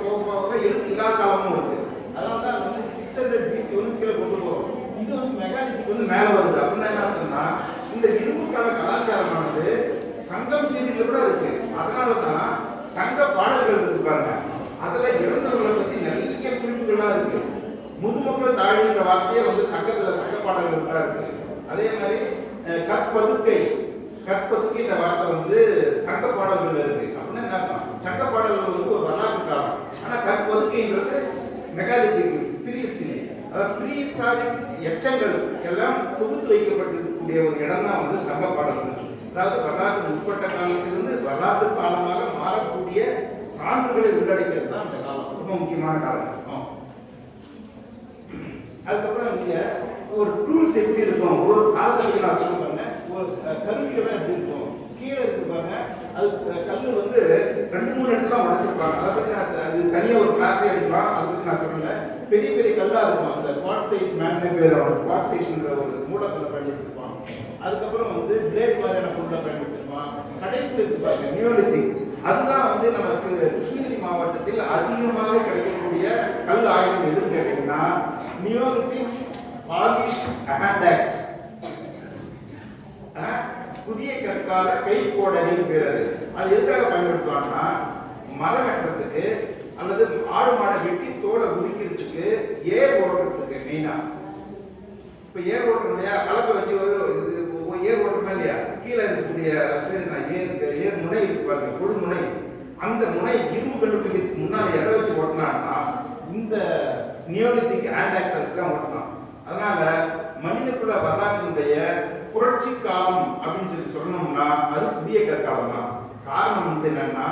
போக போக எழுத்து இல்லாத காலமும் இருக்கு. அதனாலதான் வந்து 600 BC வந்து கீழே கொண்டு போறோம். இது வந்து மெகாலித்திக் வந்து மேல வருது. அப்படின்னா என்ன அர்த்தம்னா இந்த இரும்பு கால கலாச்சாரமானது சங்கம் பீரியட்ல கூட இருக்கு. அதனாலதான் சங்க பாடல்கள் இருப்பாங்க, அதுல இறந்தவர்களை பத்தி நிறைய குறிப்புகள்லாம் இருக்கு. முதுமக்கள் தாழ்கின்ற வார்த்தையே வந்து சங்கத்துல சங்க பாடல்கள் தான் இருக்கு. அதே மாதிரி கற்பதுக்கை இந்த வார்த்தை வந்து சங்க பாடல்கள் இருக்கு. அப்படின்னா என்ன, சங்க பாடல்கள் வந்து ஒரு வரலாற்று காலம். ஆனா கற்பதுக்கைன்றது மெகாலித்திக் ப்ரீ ஹிஸ்டாரிக் எச்சங்கள் எல்லாம் தொகுத்து வைக்கப்பட்டிருக்கக்கூடிய ஒரு இடம் தான் வந்து சங்க பாடல்கள். அதாவது வரலாற்று முற்பட்ட காலத்திலிருந்து வரலாற்று காலமாக மாறக்கூடிய சான்றுகளை உள்ளடக்கிறது தான் அந்த காலம், ரொம்ப முக்கியமான காலம். அதுக்கப்புறம் இங்க ஒரு டூல்ஸ் எப்படி இருக்கும், ஒரு காலத்துக்கு நான் சொல்லுவாங்க, ஒரு கருவிகள்லாம் எப்படி இருக்கும். கீழே இருக்கு பாருங்க, அது கல் வந்து 2-3 இடத்துல தான் உடைச்சிருப்பாங்க. அதை பத்தி நான் அது தனியாக ஒரு கிளாஸே எடுக்கலாம், அதை பத்தி நான் சொல்லல. பெரிய பெரிய கல்லா இருக்கும், அந்த குவார்ட்சைட் மேக்னே பேர், குவார்ட்சைட்ன்ற ஒரு மூலக்கல்லை பயன்படுத்திருப்பான். அதுக்கப்புறம் வந்து பிளேட் மாதிரியான பொருளை பயன்படுத்திருப்பான். கடைசியில் இருக்கு பாருங்க நியோலித்திக், அதுதான் வந்து நமக்கு கிருஷ்ணகிரி மாவட்டத்தில் அதிகமாக கிடைக்கக்கூடிய கல் ஆயுதம் எதுன்னு கேட்டீங்கன்னா நியோலித்திக் பாலிஷ் ஹேண்ட். புதிய கற்கால கை கோடரின்னு பேர். அது எதுக்காக பயன்படுத்துவாங்கன்னா மரம் வெட்டுறதுக்கு அல்லது ஆடு மாடை வெட்டி தோலை உரிக்கிறதுக்கு, ஏர் ஓட்டுறதுக்கு மெயினா. இப்ப ஏர் ஓட்டுறோம் இல்லையா, கலப்பை வச்சு ஒரு ஏர் ஓட்டுறோம் இல்லையா, கீழே இருக்கக்கூடிய ஏர் முனை இருக்கு பாருங்க, கொடு முனை. அந்த முனை இரும்பு கண்டுபிடிக்கிறதுக்கு முன்னாடி எடை வச்சு ஓட்டினாங்கன்னா இந்த நியோலித்திக் ஹேண்ட் ஆக்சலுக்கு தான் ஓட்டணும். அதனால மனிதக்குள்ள வரலாற்றினுடைய புரட்சி காலம் அப்படின்னு சொல்லணும்னா அது புதிய கற்காலம் தான். காரணம் வந்து என்னன்னா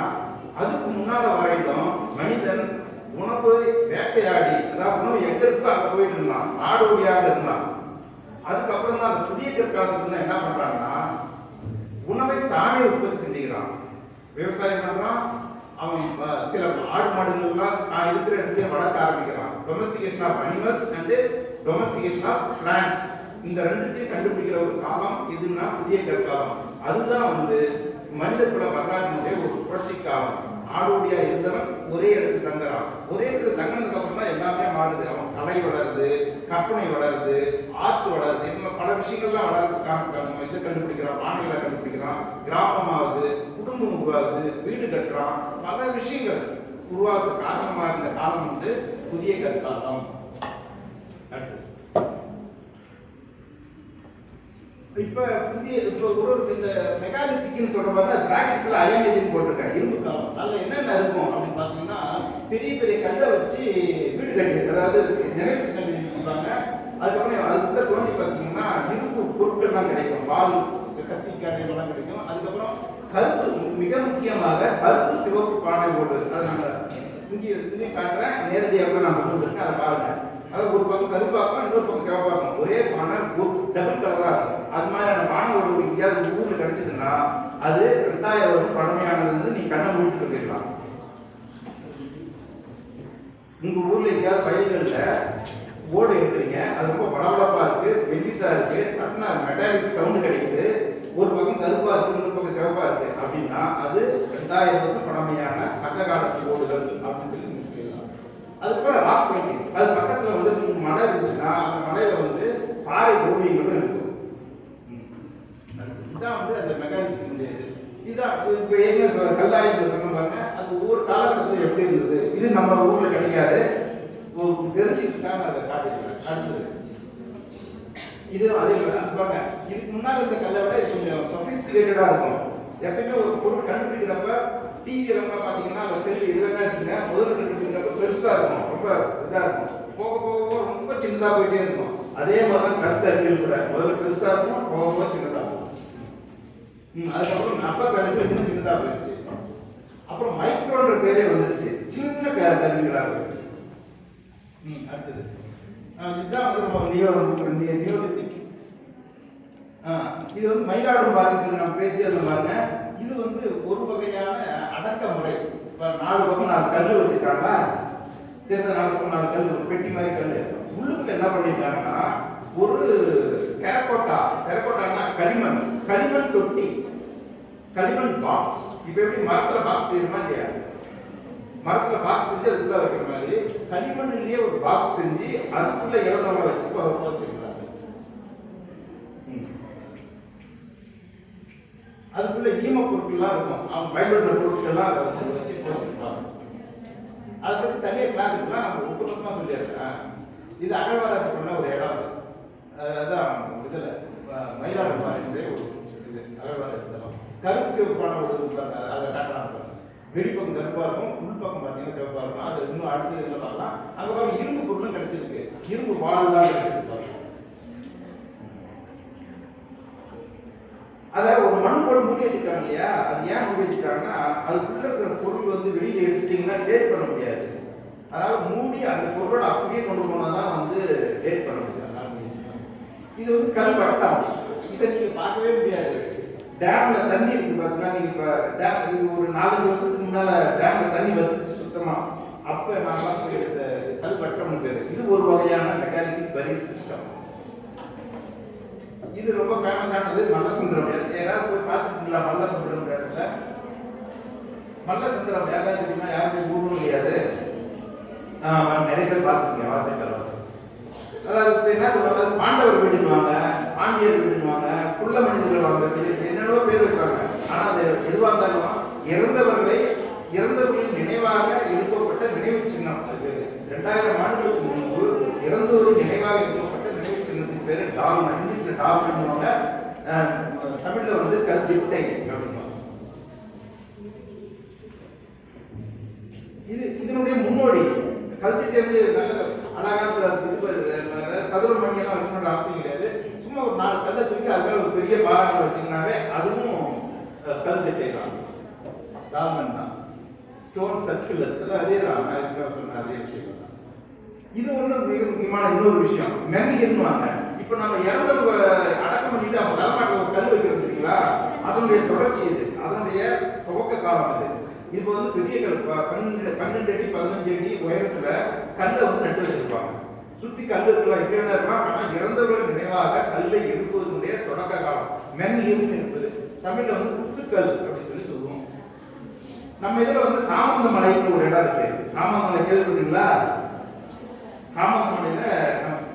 அதுக்கு முன்னால வரைக்கும் மனிதன் உணவு வேட்டையாடி, அதாவது உணவு எங்க இருக்கோ அங்க போயிட்டு இருந்தான், ஆடோடியாக இருந்தான். அதுக்கப்புறம் தான் அந்த புதிய கற்காலத்துல என்ன பண்றாங்கன்னா உணவை தானே உற்பத்தி செஞ்சுக்கிறான், விவசாயம் பண்றான். அவன் சில ஆடு மாடுகள்லாம் தான் இருக்கிற இடத்துல வளர்க்க ஆரம்பிக்கிறான். Domestication of animals and domestication of plants, இந்த ரெண்டுத்தையும் கண்டுபிடிக்கிற ஒரு காலம் இதுன்னா புதிய கற்காலம். அதுதான் வந்து மனித குல வரலாற்றினுடைய ஒரு புரட்சி காலம். ஆடோடியா இருந்தவன் ஒரே இடத்துல தங்குறான். ஒரே இடத்துல தங்கினதுக்கு அப்புறம் தான் எல்லாமே மாறுது. அவன் கலை வளருது, கற்பனை வளருது, ஆர்ட் வளருது, இந்த பல விஷயங்கள்லாம் வளர்றதுக்கான இதை கண்டுபிடிக்கிறான், பானைகளை கண்டுபிடிக்கிறான், கிராமமாகுது, குடும்பம் உருவாகுது, வீடு கட்டுறான், பல விஷயங்கள் உருவாக காரணமாக இருந்த காலம் வந்து புதிய கற்காலம். இப்ப ஒரு இந்த மெகாலித்திக்னு சொல்ற மாதிரி பிராக்கெட்ல அயன் ஏஜ்னு போட்டிருக்காங்க, இரும்பு காலம். அதுல என்னென்ன இருக்கும் அப்படின்னு பாத்தீங்கன்னா, பெரிய பெரிய கல்லை வச்சு வீடு கட்டி, அதாவது நினைவு கட்டி கொடுப்பாங்க. அதுக்கப்புறம் அதுக்குள்ள தோண்டி பார்த்தீங்கன்னா இரும்பு பொருட்கள்லாம் கிடைக்கும், வால், கத்தி காடைகள்லாம் கிடைக்கும். அதுக்கப்புறம் கருப்பு, மிக முக்கியமாக கருப்பு சிவப்பு பானை ஓடு, அதை நாங்கள் இங்கே இதுலேயும் காட்டுறேன், நேரடியாக நான் கொண்டு வந்திருக்கேன், அதை பாருங்க. அது ஒரு பக்கம் கருப்பாக்கும், இன்னொரு பக்கம் சிவப்பாக்கும், ஒரே பானை டபுள் கலராக இருக்கும். அது மாதிரியான பானை ஓடு எங்கேயாவது ஊரில் கிடைச்சதுன்னா அது 2000 வருஷம் பழமையானது, நீ கண்ணை மூடி சொல்லிடலாம். உங்க ஊர்ல எங்கேயாவது பயிர்கள்ல ஓடு எடுக்கிறீங்க, அது ரொம்ப பளபளப்பா இருக்கு, வெள்ளிசா இருக்கு, அப்படின்னா மெட்டாலிக் சவுண்ட் கிடைக்குது, ஒரு பக்கம் கருப்பா இருக்கு, இன்னொரு பக்கம் சிவப்பா இருக்கு அப்படின்னா அது 2000 வருஷம் பழமையான சங்க காலத்து ஓடுகள் அப்படின்னு சொல்லி சொல்லலாம். அதுக்கப்புறம் ராக் பெயிண்டிங், அது பக்கத்துல வந்து மலை இருக்குன்னா அந்த மலையில வந்து பாறை ஓவியங்களும் இருக்கும். இதுதான் வந்து அந்த மெக்கானிக். இதுதான் இப்போ என்ன கல்லாய்வு சொன்னாங்க, அது ஒவ்வொரு காலகட்டத்தில் எப்படி இருந்தது, இது நம்ம ஊர்ல கிடைக்காது, தெரிஞ்சுக்கிட்டாங்க, அதை காட்டிக்கிறேன். அடுத்தது இது அதே பாருங்க, இதுக்கு முன்னாடி இந்த கல்லை விட கொஞ்சம் சொபிஸ்டிகேட்டடா இருக்கும். எப்பயுமே ஒரு பொருள் கண்டுபிடிக்கிறப்ப டிவி எல்லாம் பார்த்தீங்கன்னா அந்த செல் இதுதான் இருக்குங்க, முதல்ல கண்டுபிடிக்கிறப்ப பெருசா இருக்கும், ரொம்ப இதா இருக்கும், போக போக ரொம்ப சின்னதா போயிட்டே இருக்கும். அதே மாதிரிதான் கருத்து அறிவியல் கூட, முதல்ல பெருசா இருக்கும், போக போக சின்னதா இருக்கும். அதுக்கப்புறம் நம்பர் கருத்து இன்னும் சின்னதா போயிடுச்சு. அப்புறம் மைக்ரோன்ற பேரே வந்துருச்சு, சின்ன கருவிகளா இருக்கு. அடுத்தது இதுதான் வந்து நம்ம நியோலித்திக். இது வந்து மயிலாடும் பாருங்க, நம்ம பேசியது பாருங்க. இது வந்து ஒரு வகையான அடக்குமுறை. இப்போ 4 பக்கம் 4 கல் வச்சிருக்காங்க, தெரிஞ்ச 4 பக்கம் 4 கல், பெட்டி மாதிரி கல். உள்ளுக்குள்ள என்ன பண்ணிருக்காங்கன்னா ஒரு டெரகோட்டானா களிமண் தொட்டி, களிமண் பாக்ஸ். இப்போ எப்படி மரத்துல பாக்ஸ் செய்யணுமா இல்லையா, மரத்துல பாக்ஸ் செஞ்சு அதுக்குள்ள வைக்கிற மாதிரி களிமண்ணிலேயே ஒரு பாக்ஸ் செஞ்சு அதுக்குள்ள இறந்தவங்களை வச்சு வச்சிருக்கிறாங்க. அதுக்குள்ள ஈம பொருட்கள்லாம் இருக்கும், அவங்க பயன்படுற பொருட்கள்லாம் அதை வச்சு வச்சிருப்பாங்க. அதுக்கு தனியாக கிளாஸ் இருக்கலாம், நம்ம ஒட்டுமொத்தமா சொல்லியிருக்கேன். இது அகழ்வாராய்ச்சி பண்ண ஒரு இடம், அதுதான் இதுல மயிலாடுதுறை ஒரு இது அகழ்வாராய்ச்சி தலம். கருப்பு சிவப்பான ஒரு அதை காட்டலாம். வெளிப்பக்கம் கருப்பா இருக்கும், உள்பக்கம் பார்த்தீங்கன்னா சிவப்பா இருக்கும். அது இன்னும் அடுத்து என்ன பார்க்கலாம். அங்கே பாருங்க இரும்பு பொருளும் கிடைச்சிருக்கு, இரும்பு வால் தான் கிடைச்சிருக்கு. அதை ஒரு மண் போட்டு மூடி வச்சுட்டாங்க இல்லையா, அது ஏன் மூடி வச்சுட்டாங்கன்னா அதுக்குள்ள இருக்கிற பொருள் வந்து வெளியில எடுத்துட்டீங்கன்னா டேட் பண்ண முடியாது. அதனால மூடி அந்த பொருளோட அப்படியே கொண்டு போனாதான் வந்து டேட் பண்ண முடியாது. இது வந்து கல் வட்டம், இதை நீங்க பார்க்கவே முடியாது. டேம்ல தண்ணி இருக்கு பார்த்தீங்கன்னா, நீங்க இப்போ டேம் இது ஒரு 4 வருஷத்துக்கு முன்னால டேம்ல தண்ணி வந்துச்சு சுத்தமா, அப்ப நாங்களாம் போய் எடுத்த கல் வட்டம் பேரு. இது ஒரு வகையான மெக்கானிக் பரீட் சிஸ்டம். இது ரொம்ப ஃபேமஸானது மல்லசந்திரம். யாராவது போய் பார்த்துருக்கீங்களா மல்லசந்திரம் இடத்துல? மல்லசந்திரம் யாராவது தெரியுமா? யாருமே கூப்பிட முடியாது, நிறைய பேர் பார்த்துருக்கீங்க வார்த்தைகள். அதாவது என்ன சொல்லுவாங்க, பாண்டவர் வீடுவாங்க, பாண்டியர் வீடுவாங்க, குள்ள மனிதர்கள் வாங்க, என்னென்னவோ பேர் வைப்பாங்க. ஆனா அது எதுவாக இருந்தாலும் இறந்தவர்களின் நினைவாக எழுப்பப்பட்ட நினைவு சின்னம். அது 2000 ஆண்டுகளுக்கு முன்பு இறந்தோரின் நினைவாக எழுப்பப்பட்ட நினைவு சின்னத்துக்கு பேரு டால்மன். இங்கிலீஷ்ல டால்மன், தமிழ்ல வந்து கல்திட்டை அப்படின்வாங்க. இதனுடைய முன்னோடி கல்திட்டை வந்து நல்ல அழகா சதுரம் மணியெல்லாம் வைக்கணுன்ற அவசியம் கிடையாது. சும்மா ஒரு 4 கல்லை தூக்கி அதுக்காக ஒரு பெரிய பாராங்க வச்சிங்கன்னாவே அதுவும் கல்திட்டை தான், டால்மன் தான். ஸ்டோன் சர்க்கிள் இருக்குது, அதே தான் சொன்ன அதே விஷயம். இது ஒன்று மிக முக்கியமான இன்னொரு விஷயம், மெமரின்னுவாங்க. இப்போ நம்ம இறந்தவங்க அடக்கம் பண்ணிட்டு அவங்க தலைமாட்டில் ஒரு கல் வைக்கிறது இல்லைங்களா, அதனுடைய தொடர்ச்சி இது, அதனுடைய துவக்க காலம் இது. இப்போ வந்து பெரிய கல் 12 அடி 15 அடி உயரத்துல கல்லை வந்து நட்டு வச்சிருப்பாங்க. சுத்தி கல் இருக்கலாம், என்ன இருக்கலாம். ஆனா இறந்தவர்கள் நினைவாக கல்லை எழுப்புவதனுடைய தொடக்க காலம் மென்னியம் என்பது தமிழ்ல வந்து குத்துக்கல் அப்படின்னு சொல்லி சொல்லுவோம். நம்ம இதுல வந்து சாமந்த மலைன்னு ஒரு இடம் இருக்கு. சாமந்த மலை கேள்விப்பட்டீங்களா? சாமந்த மலையில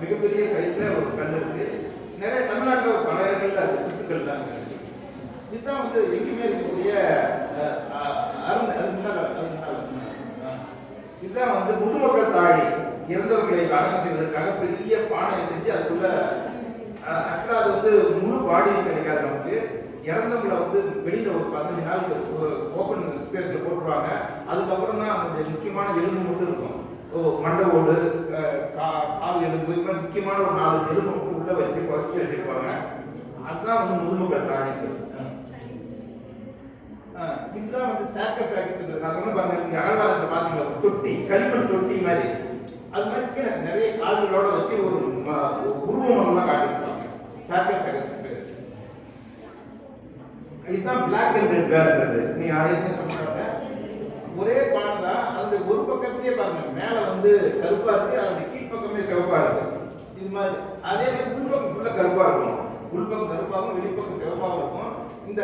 மிகப்பெரிய சைஸ்ல ஒரு கல் இருக்கு. நிறைய தமிழ்நாட்டில் பல இடங்கள்ல அது குத்துக்கல் தான். இதுதான் வந்து எங்கேயுமே இருக்கக்கூடிய இதுதான் வந்து முதுமக்கள் தாழி இறந்தவர்களை அடக்கம் செய்வதற்காக பெரிய பானை செஞ்சு அதுக்குள்ள ஆக்சுவலா அது வந்து முழு பாடியும் கிடைக்காது நமக்கு. இறந்தவங்களை வந்து வெளியில ஒரு 15 நாள் ஓப்பன் ஸ்பேஸ்ல போட்டுருவாங்க. அதுக்கப்புறம் தான் அந்த முக்கியமான எலும்பு மட்டும் இருக்கும். மண்டை ஓடு, கால் எலும்பு, இது மாதிரி முக்கியமான ஒரு 4 எலும்பு மட்டும் உள்ள வச்சு குறைச்சி வச்சிருப்பாங்க. அதுதான் வந்து முதுமக்கள் தாழிகள். இதுதான் வந்து சாக்ரிஃபைஸ். நான் சொன்ன பாருங்க, நீங்க அகழ்வாரத்தை பாத்தீங்களா, தொட்டி, களிமண் தொட்டி மாதிரி, அது மாதிரி நிறைய கால்களோட வச்சு ஒரு உருவம் எல்லாம் காட்டியிருப்பாங்க. சாக்ரிஃபைஸ். இதுதான் பிளாக் அண்ட் ரெட் வேர்ன்றது. நீ ஆயிரத்தி சொன்னாங்க ஒரே பானை தான். அதனுடைய ஒரு பக்கத்தையே பாருங்க, மேல வந்து கருப்பா இருக்கு, அதனுடைய கீழ் பக்கமே சிவப்பா இருக்கு. இது மாதிரி அதே மாதிரி உள்பக்கம் ஃபுல்லா கருப்பா இருக்கும். உள்பக்கம் கருப்பாகவும் வெளிப்பக்கம் சிவப்பாகவும் இருக்கும். இந்த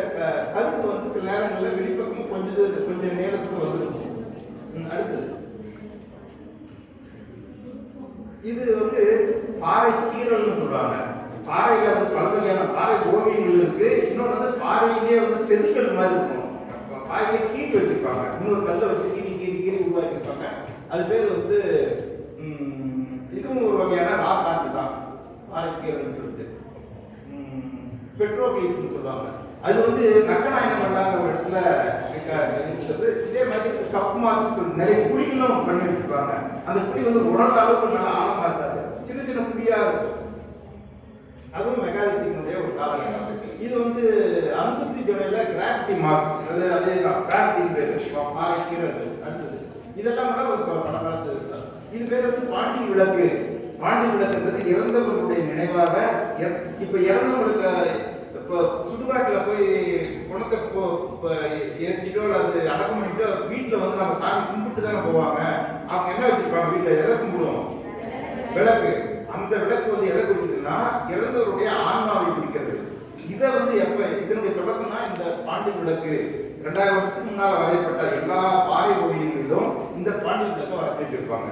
கருப்பு வந்து சில நேரங்களில் வெளிப்பக்கம் கொஞ்சம் நேரத்துக்கு வந்துருக்கும். அடுத்தது இது வந்து பாறை கீரல்னு சொல்றாங்க. பாறையில வந்து பல்வகையான பாறை ஓவியங்கள் இருக்கு. இன்னொன்று வந்து பாறையிலேயே வந்து செதுக்கல் மாதிரி இருக்கும். பாறையிலே கீறி வச்சிருப்பாங்க, இன்னொரு கல்லை வச்சு கீறி கீறி கீறி உருவாக்கிருப்பாங்க. அது பேர் வந்து இதுவும் ஒரு வகையான ராக் ஆர்ட் தான், பாறை கீரல்னு சொல்லிட்டு. பெட்ரோகிளிஃப்னு சொல்லுவாங்க. அது வந்து நக்கநாயனம் பண்ணாங்க ஒரு இடத்துல இருக்கிறது. இதே மாதிரி கப் மார்க் சொல்லி நிறைய குழிகளும் பண்ணி வச்சிருப்பாங்க. அந்த குழி வந்து உடல் அளவுக்கு நல்லா ஆழமா இருக்காது, சின்ன சின்ன குழியா இருக்கும். அதுவும் மெகாலித்தினுடைய ஒரு காரணம். இது வந்து அம்புத்தி ஜோனையில கிராஃபிட்டி மார்க்ஸ், அதே தான் கிராஃபிட்டின் பேர், பாறை கீரல். அடுத்தது இதெல்லாம் கூட ஒரு படக்காலத்து இருக்கு. இது பேர் வந்து பாண்டி விளக்கு. பாண்டி விளக்குன்றது இறந்தவர்களுடைய நினைவாக. இப்ப இறந்தவங்களுக்கு இப்போ சுடுகாட்டில் போய் குணத்தை எரிஞ்சிட்டோ அது அடக்கம் பண்ணிட்டோ வீட்டில் வந்து நம்ம சாமி கும்பிட்டு தானே போவாங்க. அவங்க என்ன வச்சிருப்பாங்க வீட்டில், எதை கும்பிடுவோம்? விளக்கு. அந்த விளக்கு வந்து எதை குறிக்குதுன்னா இறந்தவருடைய ஆன்மாவை குறிக்கிறது. இதை வந்து எப்ப இதனுடைய தொடக்கம்னா இந்த பாண்டி விளக்கு 2000 வருஷத்துக்கு முன்னால் வரையப்பட்ட எல்லா பாறை ஓவியங்களிலும் இந்த பாண்டி விளக்கை வரைஞ்சி வச்சிருப்பாங்க.